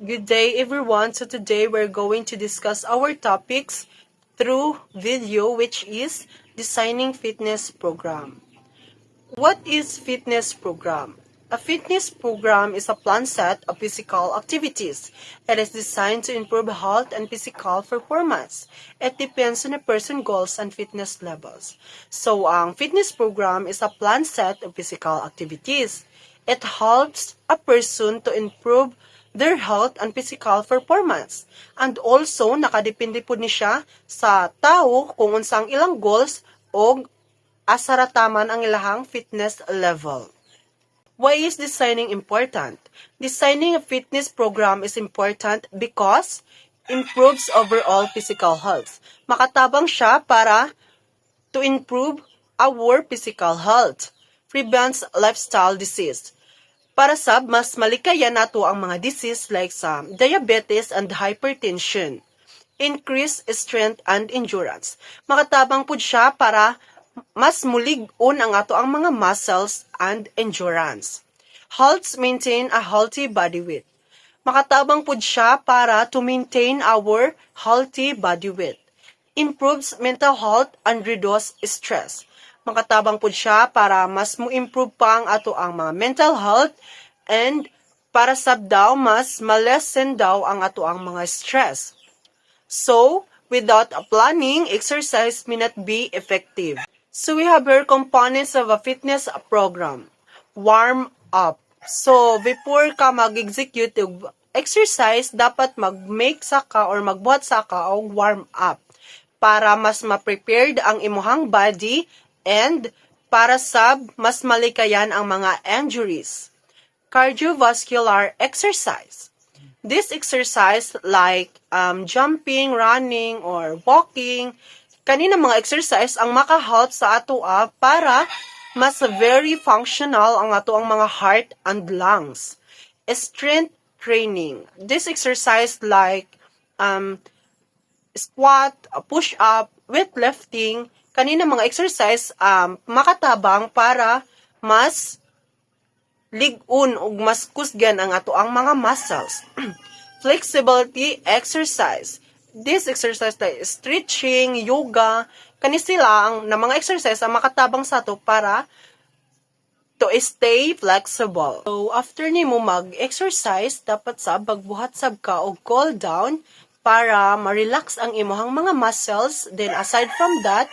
Good day everyone. So today we're going to discuss our topics through video, which is designing fitness program. What is fitness program? A fitness program is a planned set of physical activities. It is designed to improve health and physical performance. It depends on a person's goals and fitness levels. So, ang fitness program is a planned set of physical activities. It helps a person to improve their health and physical performance. And also, nakadepende po ni siya sa tao kung unsang ilang goals o asarataman ang ilahang fitness level. Why is designing important? Designing a fitness program is important because improves overall physical health. Makatabang siya para to improve our physical health. Prevents lifestyle disease. Para sab mas malikayan nato ang mga disease like sa diabetes and hypertension. Increase strength and endurance. Makatabang pud siya para mas mulig-on ang ato ang mga muscles and endurance. Helps maintain a healthy body weight. Makatabang pud siya para to maintain our healthy body weight. Improves mental health and reduce stress. Makatabang pud siya para mas mo-improve pa ang ato ang mga mental health and para sab daw mas ma-lessen daw ang ato ang mga stress. So, without a planning, exercise may not be effective. So, we have here components of a fitness program. Warm up. So, before ka mag-execute exercise, dapat mag-make sa ka or magbuhat sa ka o warm up para mas ma-prepared ang imuhang body and para sab mas malikayan ang mga injuries. Cardiovascular exercise. This exercise like jumping, running, or walking, kanina mga exercise ang makahelp sa ato para mas very functional ang ato ang mga heart and lungs. Strength training. This exercise like squat, push-up, weightlifting, kanina mga exercise makatabang para mas lig-un ug mas kusgan ang ato ang mga muscles. Flexibility exercise. This exercise like stretching, yoga, kani sila ang na mga exercise ang makatabang sa ato para to stay flexible. So after nimo mag-exercise, dapat sab pagbuhat sab ka og cool down para ma-relax ang imuhang mga muscles. Then aside from that,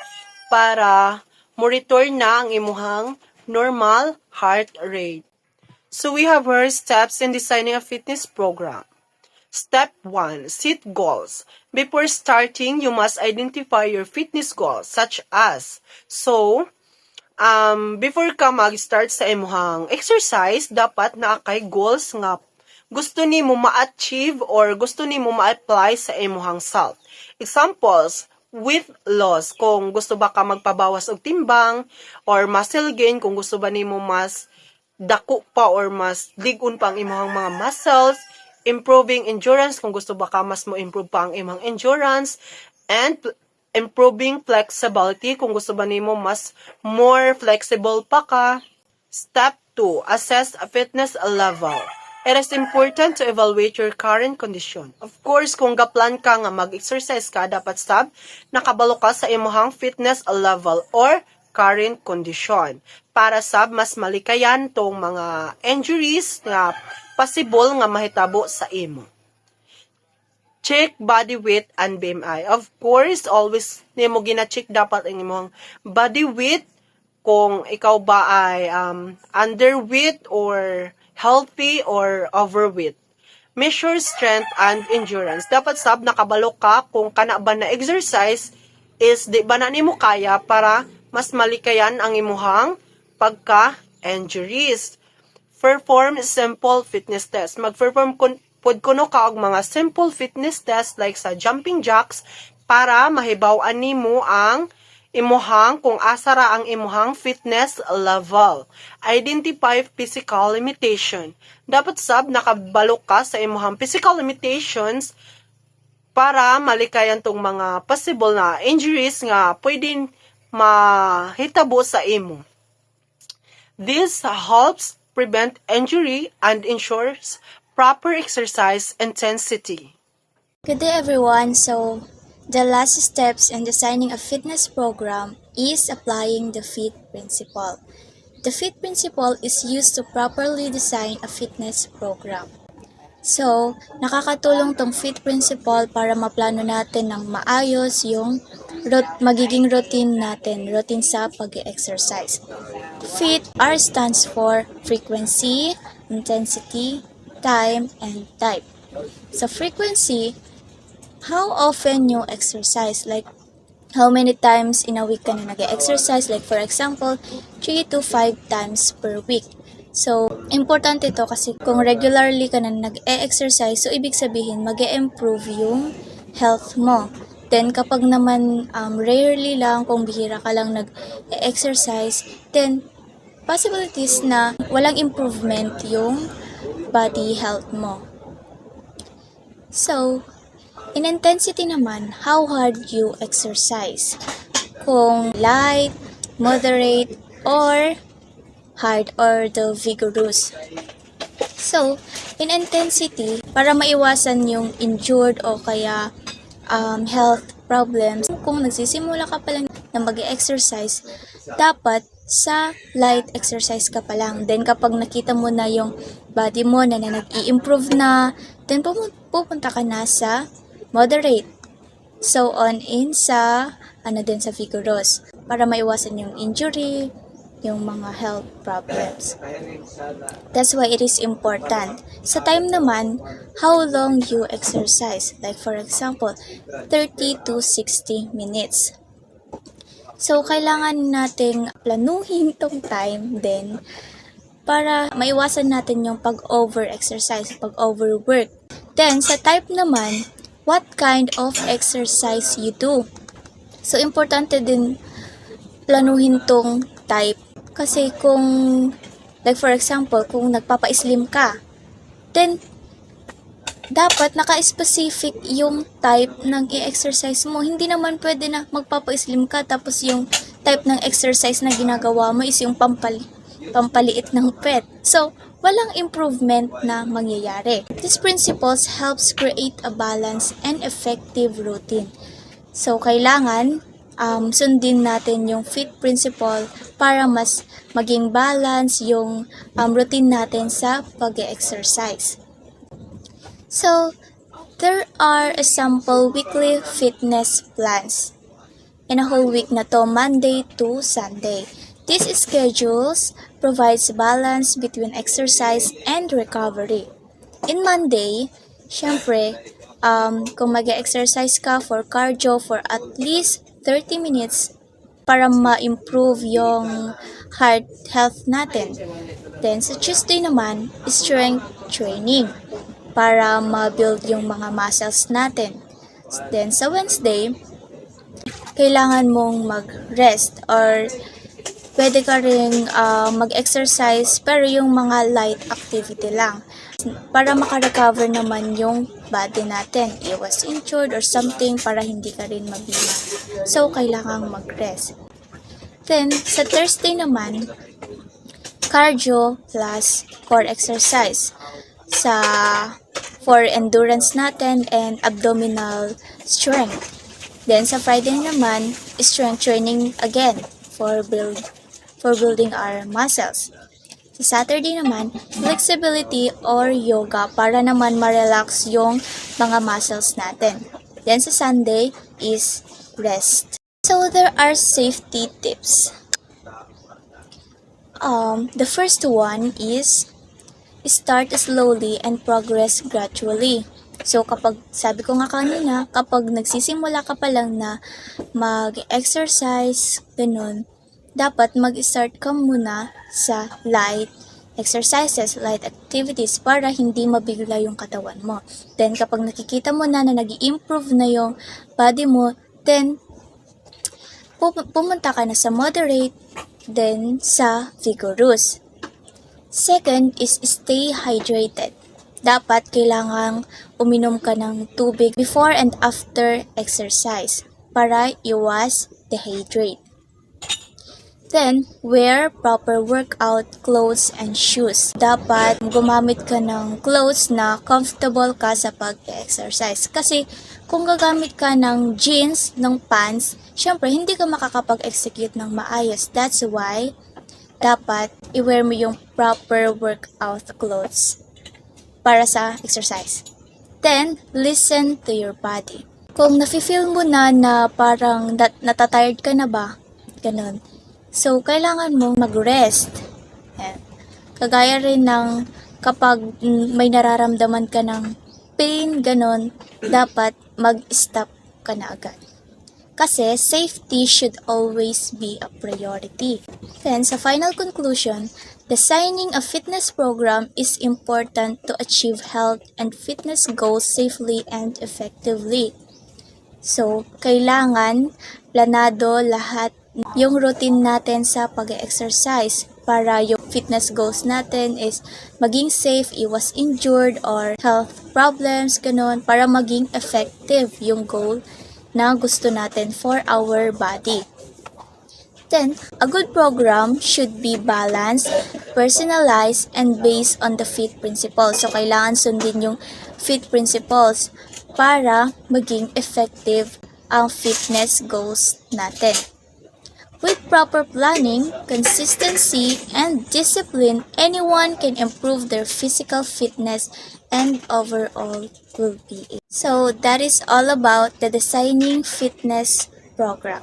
para mo-return na ang imuhang normal heart rate. So we have here steps in designing a fitness program. Step 1. Set goals. Before starting, you must identify your fitness goals such as, before ka mag-start sa imuhang exercise, dapat na kay goals nga gusto ni mo ma-achieve or gusto ni mo ma-apply sa imuhang self. Examples, weight loss, kung gusto ba ka magpabawas og timbang, or muscle gain, kung gusto ba ni mo mas dako pa or mas ligon pa ang imong mga muscles. Improving endurance, kung gusto ba ka mas mo-improve pa ang imong endurance. And improving flexibility, kung gusto ba nimo mas more flexible pa ka. Step 2. Assess a fitness level. It is important to evaluate your current condition. Of course, kung gaplan ka nga mag-exercise ka, dapat sab nakabalo ka sa imong fitness level or current condition para sab mas malikayan tong mga injuries nga possible nga mahitabo sa imo. Check body weight and BMI. Of course, always nimo gina-check dapat ang imong body weight kung ikaw ba ay underweight or healthy or overweight. Measure strength and endurance. Dapat sab nakabalo ka kung kana ba na exercise is di ba na nimo kaya para mas malikayan ang imuhang pagka-injuries. Perform simple fitness test. Mag-perform pud kuno ka og mga simple fitness test like sa jumping jacks para mahibaw-an nimo ang imuhang kung asara ang imuhang fitness level. Identify physical limitation. Dapat sab nakabalo ka sa imuhang physical limitations para malikayan tong mga possible na injuries nga pwedeng mahitabo sa imo. This helps prevent injury and ensures proper exercise intensity. Good day everyone. So, the last steps in designing a fitness program is applying the FIT principle. The FIT principle is used to properly design a fitness program. So, nakakatulong tong FIT principle para maplano natin ng maayos yung magiging routine natin, routine sa pag-exercise. FIT, R stands for frequency, intensity, time, and type. Sa frequency, how often you exercise, like how many times in a week ka na nag-exercise, like for example, 3 to 5 times per week. So, importante ito kasi kung regularly ka na nag-exercise, so ibig sabihin mag-improve yung health mo. Then, kapag naman rarely lang, kung bihira ka lang nag-exercise, then possibilities na walang improvement yung body health mo. So, in intensity naman, how hard you exercise. Kung light, moderate, or hard, or the vigorous. So, in intensity, para maiwasan yung injured o kaya health problems, kung nagsisimula ka pa lang na mag-exercise, dapat sa light exercise ka pa lang. Then, kapag nakita mo na yung body mo na nag-i-improve na, then pupunta ka na sa moderate. So on in sa sa vigorous para maiwasan yung injury, yung mga health problems. That's why it is important. Sa time naman, how long you exercise. Like for example, 30 to 60 minutes. So kailangan nating planuhin tong time din para maiwasan natin yung pag-over-exercise, pag-overwork. Then sa type naman, what kind of exercise you do. So importante din planuhin tong type. Kasi kung, like for example, kung nagpapa-slim ka, then, dapat naka-specific yung type ng i-exercise mo. Hindi naman pwede na magpapa-slim ka, tapos yung type ng exercise na ginagawa mo is yung pampaliit ng pet. So, walang improvement na mangyayari. These principles helps create a balanced and effective routine. So, kailangan sundin natin yung FIT principle para mas maging balance yung routine natin sa pag-exercise. So, there are sample weekly fitness plans in a whole week na to, Monday to Sunday. These schedules provides balance between exercise and recovery. In Monday, syempre, kung mag-exercise ka for cardio for at least 30 minutes para ma-improve yung heart health natin. Then, sa Tuesday naman, strength training para ma-build yung mga muscles natin. Then, sa Wednesday, kailangan mong mag-rest or pwede ka rin mag-exercise pero yung mga light activity lang para makarecover naman yung body natin. Iwas injured or something para hindi ka rin mabima. So, kailangang mag-rest. Then, sa Thursday naman, cardio plus core exercise for endurance natin and abdominal strength. Then, sa Friday naman, strength training again for building our muscles. Sa Saturday naman, flexibility or yoga para naman ma-relax yung mga muscles natin. Then sa Sunday is rest. So there are safety tips. The first one is start slowly and progress gradually. So kapag, sabi ko nga kanina, kapag nagsisimula ka pa lang na mag-exercise, ganun, dapat mag-start ka muna sa light exercises, light activities para hindi mabigla yung katawan mo. Then, kapag nakikita mo na nag-i-improve na yung body mo, then, pumunta ka na sa moderate, then sa vigorous. Second is stay hydrated. Dapat kailangang uminom ka ng tubig before and after exercise para iwas dehydrate. Then, wear proper workout clothes and shoes. Dapat gumamit ka ng clothes na comfortable ka sa pag-exercise. Kasi kung gagamit ka ng jeans, ng pants, syempre hindi ka makakapag-execute ng maayos. That's why dapat i-wear mo yung proper workout clothes para sa exercise. Then, listen to your body. Kung nafe-feel mo na parang natatired ka na ba, ganun. So, kailangan mong mag-rest. Ayan. Kagaya rin ng kapag may nararamdaman ka ng pain, ganun, dapat mag-stop ka na agad. Kasi safety should always be a priority. Then, sa final conclusion, designing a fitness program is important to achieve health and fitness goals safely and effectively. So, kailangan planado lahat yung routine natin sa pag-exercise para yung fitness goals natin is maging safe, iwas injured or health problems, ganun, para maging effective yung goal na gusto natin for our body. Then, a good program should be balanced, personalized, and based on the FIT principles. So, kailangan sundin yung FIT principles para maging effective ang fitness goals natin. With proper planning, consistency, and discipline, anyone can improve their physical fitness and overall well-being. So, that is all about the designing fitness program.